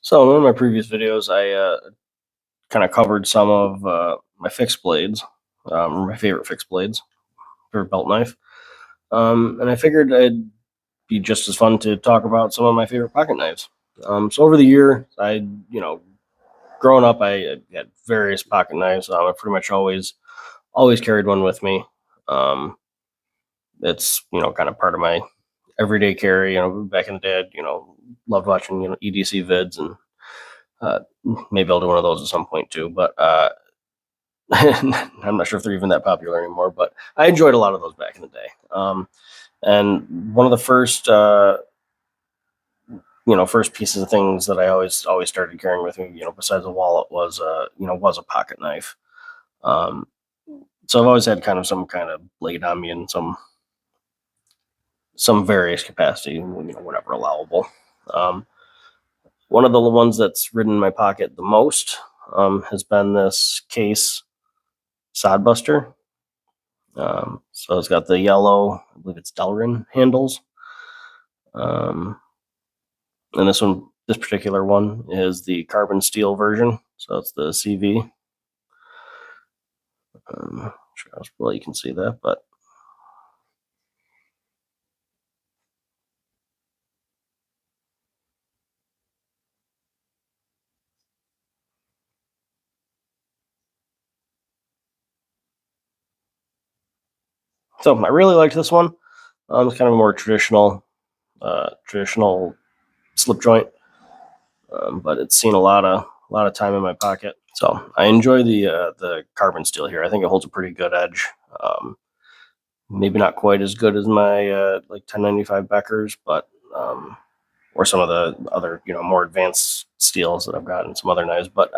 So in one of my previous videos, I kind of covered some of my fixed blades, or my favorite fixed blades for a belt knife, and I figured it'd be just as fun to talk about some of my favorite pocket knives. So over the year, growing up, I had various pocket knives. I pretty much always carried one with me. Um, it's kind of part of my everyday carry. Back in the day, loved watching EDC vids and uh, maybe I'll do one of those at some point too. But I'm not sure if they're even that popular anymore, but I enjoyed a lot of those back in the day. And one of the first pieces of things that I always started carrying with me, besides a wallet, was a pocket knife. Um, so I've always had kind of some kind of blade on me in some various capacity, whatever allowable. Um, One of the ones that's ridden in my pocket the most has been this case Sodbuster. So it's got the yellow, I believe it's Delrin handles. Um, and this particular one is the carbon steel version. So it's the CV. Sure, well, you can see that, but so I really liked this one. It's kind of a more traditional slip joint, but it's seen a lot of time in my pocket. So I enjoy the carbon steel here. I think it holds a pretty good edge. Maybe not quite as good as my like 1095 Beckers, but or some of the other more advanced steels that I've got in some other knives. But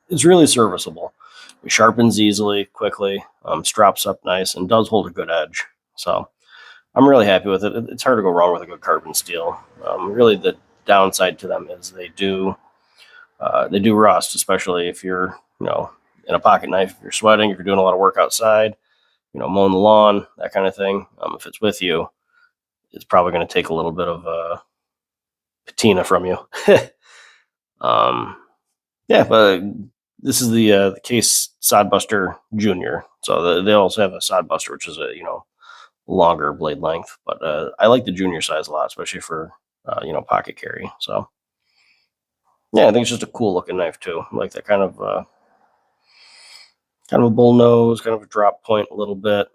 it's really serviceable. It sharpens easily, quickly, strops up nice, and does hold a good edge. So I'm really happy with it. It's hard to go wrong with a good carbon steel. Really, the downside to them is they do rust, especially if you're in a pocket knife. If you're sweating, if you're doing a lot of work outside, mowing the lawn, that kind of thing. If it's with you, it's probably going to take a little bit of patina from you. um, yeah, but this is the case Sodbuster Jr. So they also have a Sodbuster, which is a longer blade length. But I like the junior size a lot, especially for pocket carry. So yeah, I think it's just a cool looking knife too. I like that kind of a bull nose, kind of a drop point a little bit.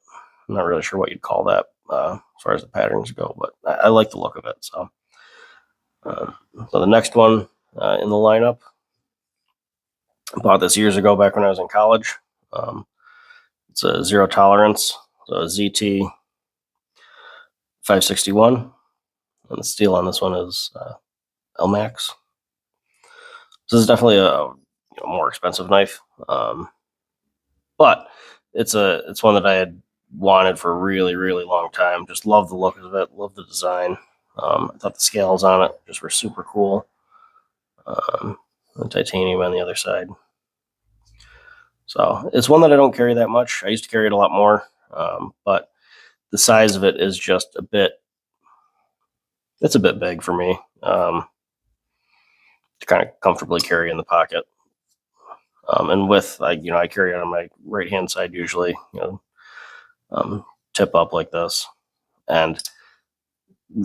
I'm not really sure what you'd call that as far as the patterns go, but I like the look of it. Uh, so the next one in the lineup, I bought this years ago back when I was in college. Um, it's a zero tolerance, so a ZT 561, and the steel on this one is LMAX. This is definitely a more expensive knife, but it's one that I had wanted for a really really long time. Just love the look of it, love the design. I thought the scales on it just were super cool. The titanium on the other side. So it's one that I don't carry that much. I used to carry it a lot more, but the size of it is just it's a bit big for me to kind of comfortably carry in the pocket. And with, I carry it on my right hand side usually, um, tip up like this. And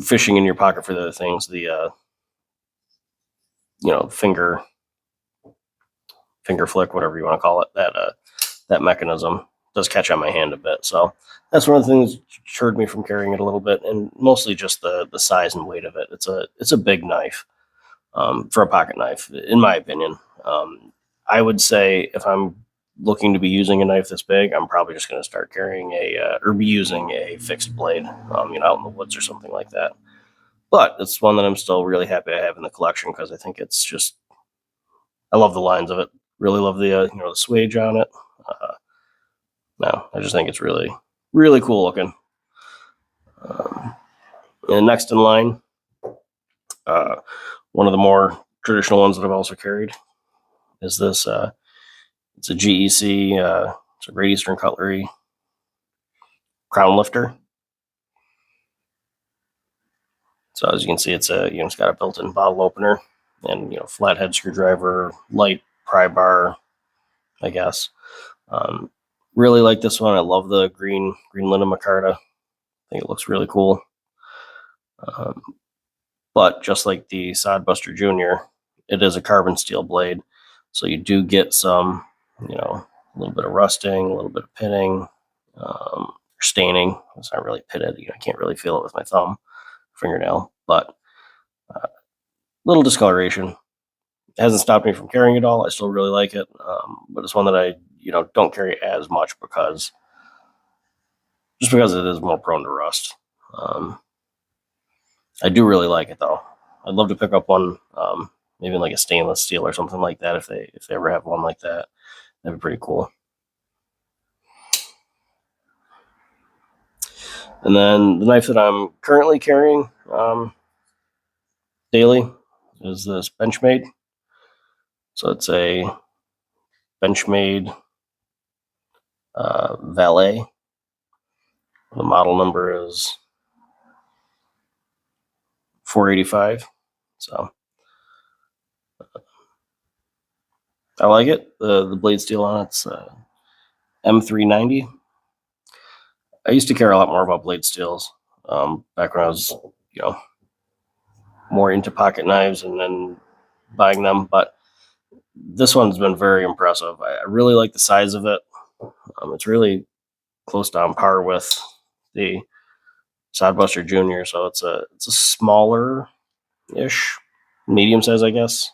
fishing in your pocket for the other things, the, finger flick, whatever you want to call it, that mechanism does catch on my hand a bit. So that's one of the things that deterred me from carrying it a little bit, and mostly just the size and weight of it. It's a big knife for a pocket knife, in my opinion. I would say if I'm looking to be using a knife this big, I'm probably just going to start carrying or be using a fixed blade, out in the woods or something like that. But it's one that I'm still really happy I have in the collection because I think it's just I love the lines of it. Really love the swage on it. Uh, no, I just think it's really really cool looking. Um, and next in line, uh, one of the more traditional ones that I've also carried is this. It's a GEC. It's a Great Eastern Cutlery crown lifter. So as you can see, it's got a built-in bottle opener. and flathead screwdriver, light pry bar, I guess. Really like this one. I love the green linen micarta. I think it looks really cool. Um, but just like the Sodbuster Jr., it is a carbon steel blade, so you do get some, a little bit of rusting, a little bit of pitting, staining. It's not really pitted. I can't really feel it with my fingernail, but little discoloration. It hasn't stopped me from carrying it all. I still really like it, but it's one that I don't carry as much because it is more prone to rust. I do really like it though. I'd love to pick up one, maybe like a stainless steel or something like that. If they ever have one like that, that'd be pretty cool. And then the knife that I'm currently carrying daily is this Benchmade. So it's a Benchmade Valet. The model number is 485. So I like it. The blade steel on it's M390. I used to care a lot more about blade steels back when I was, more into pocket knives and then buying them. But this one's been very impressive. I really like the size of it. It's really close to on par with the Sodbuster Jr. So it's a smaller ish, medium size, I guess,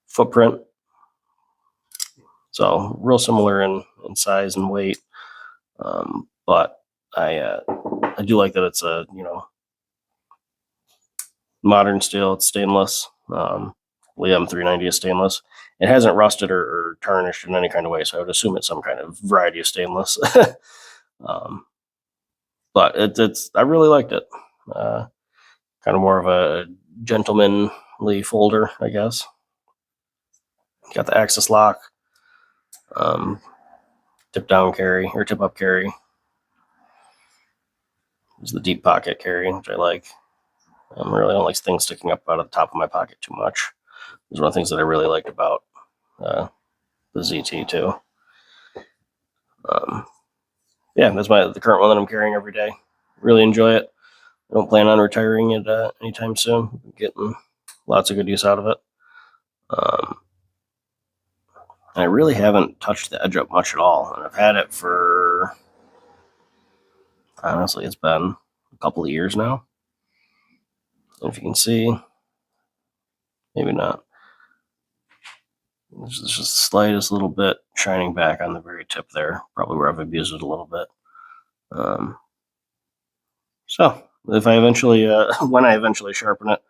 footprint. So real similar in size and weight. But I do like that it's a modern steel. It's stainless. M390 is stainless. It hasn't rusted or tarnished in any kind of way, so I would assume it's some kind of variety of stainless. But it's I really liked it. Kind of more of a gentlemanly folder, I guess. Got the axis lock, tip down carry or tip up carry. There's the deep pocket carry, which I like. I really don't like things sticking up out of the top of my pocket too much. It's one of the things that I really liked about the ZT too. Yeah, that's the current one that I'm carrying every day. Really enjoy it. I don't plan on retiring it anytime soon. Getting lots of good use out of it. I really haven't touched the edge up much at all, and I've had it for, honestly, it's been a couple of years now. And if you can see, maybe not. There's just the slightest little bit shining back on the very tip there, probably where I've abused it a little bit. So if I eventually, when I eventually sharpen it,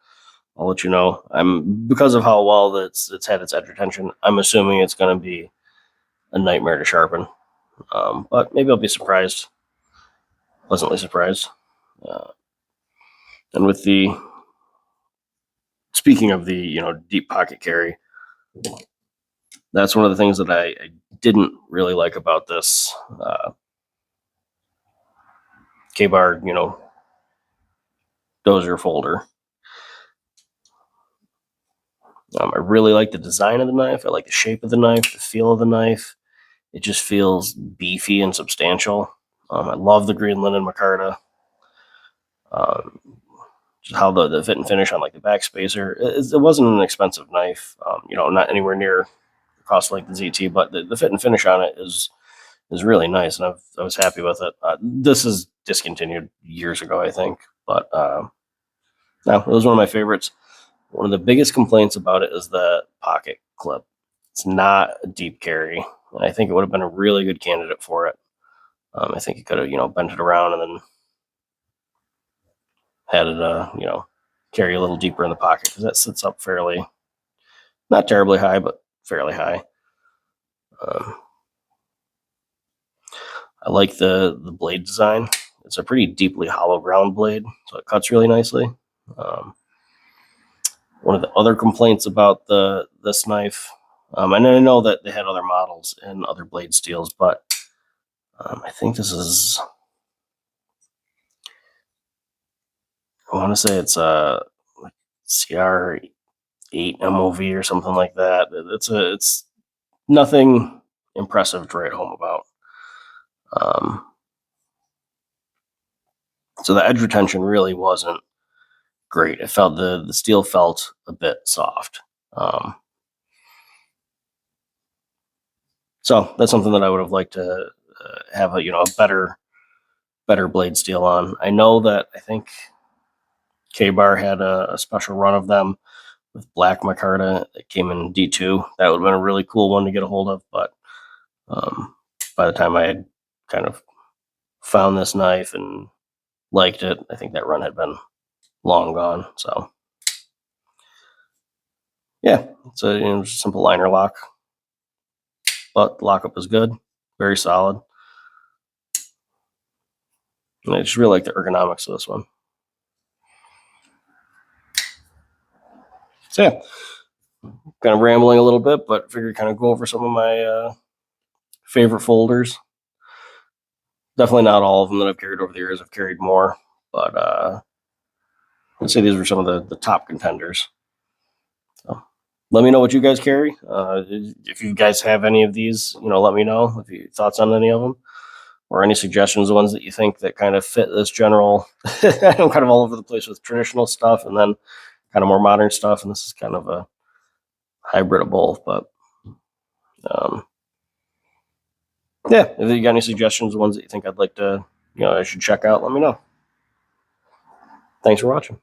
I'll let you know. Because of how well it's had its edge retention, I'm assuming it's going to be a nightmare to sharpen. But maybe I'll be pleasantly surprised. And with speaking of the deep pocket carry, that's one of the things that I didn't really like about this K-bar dozer folder. I really like the design of the knife. I like the shape of the knife, the feel of the knife. It just feels beefy and substantial. I love the green linen micarta. Just how the fit and finish on like the back spacer. It wasn't an expensive knife. Not anywhere near the cost like the ZT, but the fit and finish on it is really nice, and I was happy with it. This is discontinued years ago, I think, but no, it was one of my favorites. One of the biggest complaints about it is the pocket clip. It's not a deep carry, and I think it would have been a really good candidate for it. I think you could have, bent it around and then had it, carry a little deeper in the pocket because that sits up fairly, not terribly high, but fairly high. I like the blade design. It's a pretty deeply hollow ground blade, so it cuts really nicely. One of the other complaints about this knife, and I know that they had other models and other blade steels, but I think this is, I want to say it's CR8 MOV or something like that. It's nothing impressive to write home about. So the edge retention really wasn't great. It felt the steel felt a bit soft. So that's something that I would have liked to have a better blade steel on. I know that I think K-Bar had a special run of them with black micarta that came in D2. That would have been a really cool one to get a hold of, but by the time I had kind of found this knife and liked it, I think that run had been long gone. So yeah, it's a simple liner lock, but the lockup is good, very solid. And I just really like the ergonomics of this one. So yeah, kind of rambling a little bit, but figured kind of go over some of my favorite folders. Definitely not all of them that I've carried over the years. I've carried more, but I'd say these were some of the top contenders. So let me know what you guys carry. If you guys have any of these, let me know if you thoughts on any of them or any suggestions, the ones that you think that kind of fit this general. I'm kind of all over the place with traditional stuff and then kind of more modern stuff, and this is kind of a hybrid of both. But yeah, if you got any suggestions, the ones that you think I'd like to, I should check out, let me know. Thanks for watching.